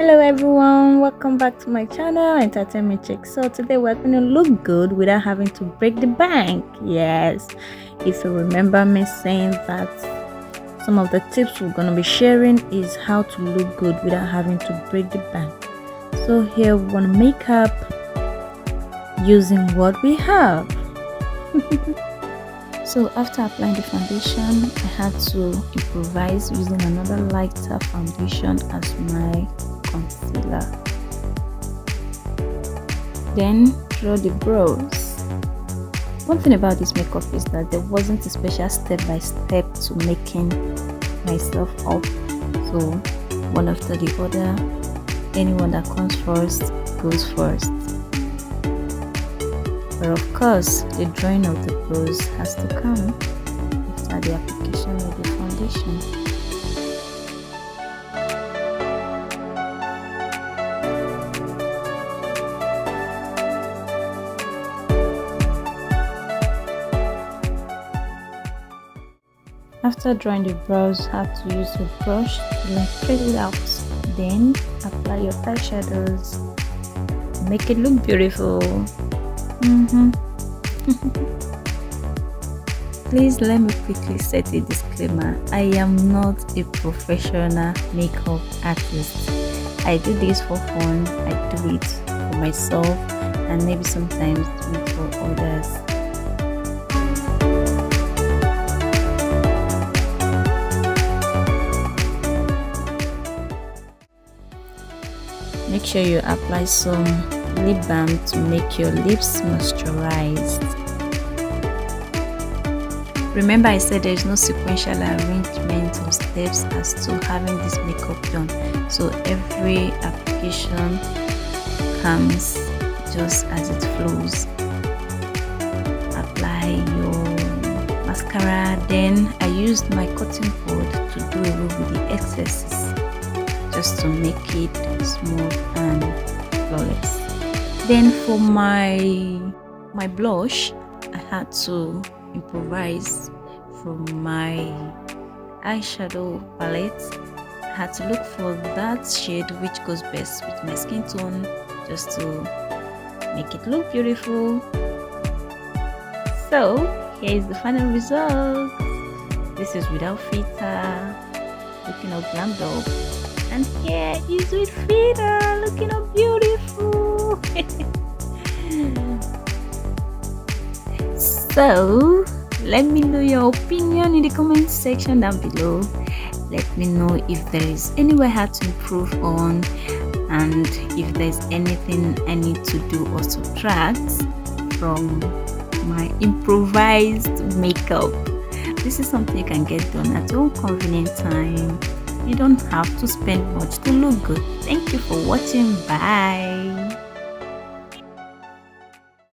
Hello everyone, welcome back to my channel Entertainment Chic. So today we're going to look good without having to break the bank. Yes, if you remember me saying that some of the tips we're going to be sharing is how to look good without having to break the bank. So here we want to make up using what we have. So after applying the foundation, I had to improvise using another lighter foundation as my concealer. Then draw the brows. One thing about this makeup is that there wasn't a special step-by-step to making myself up. So one after the other, anyone that comes first goes first. But of course, the drawing of the brows has to come after the application of the foundation. After drawing the brows, have to use a brush to trace it out. Then apply your eyeshadows. Make it look beautiful. Please let me quickly set a disclaimer. I am not a professional makeup artist. I do this for fun. I do it for myself and maybe sometimes do it for others. Make sure you apply some lip balm to make your lips moisturized. Remember, I said there is no sequential arrangement of steps as to having this makeup done. So every application comes just as it flows. Apply your mascara. Then I used my cotton bud to do away with the excesses, just to make it smooth and flawless. Then for my blush, I had to improvise from my eyeshadow palette. I had to look for that shade which goes best with my skin tone, just to make it look beautiful. So here is the final result. This is without filter, looking all glammed up. And here is with filter, looking all beautiful. So let me know your opinion in the comment section down below. Let me know if there is anywhere I had to improve on, and if there's anything I need to do or subtract from my improvised makeup. This is something you can get done at your own convenient time. You don't have to spend much to look good. Thank you for watching. Bye.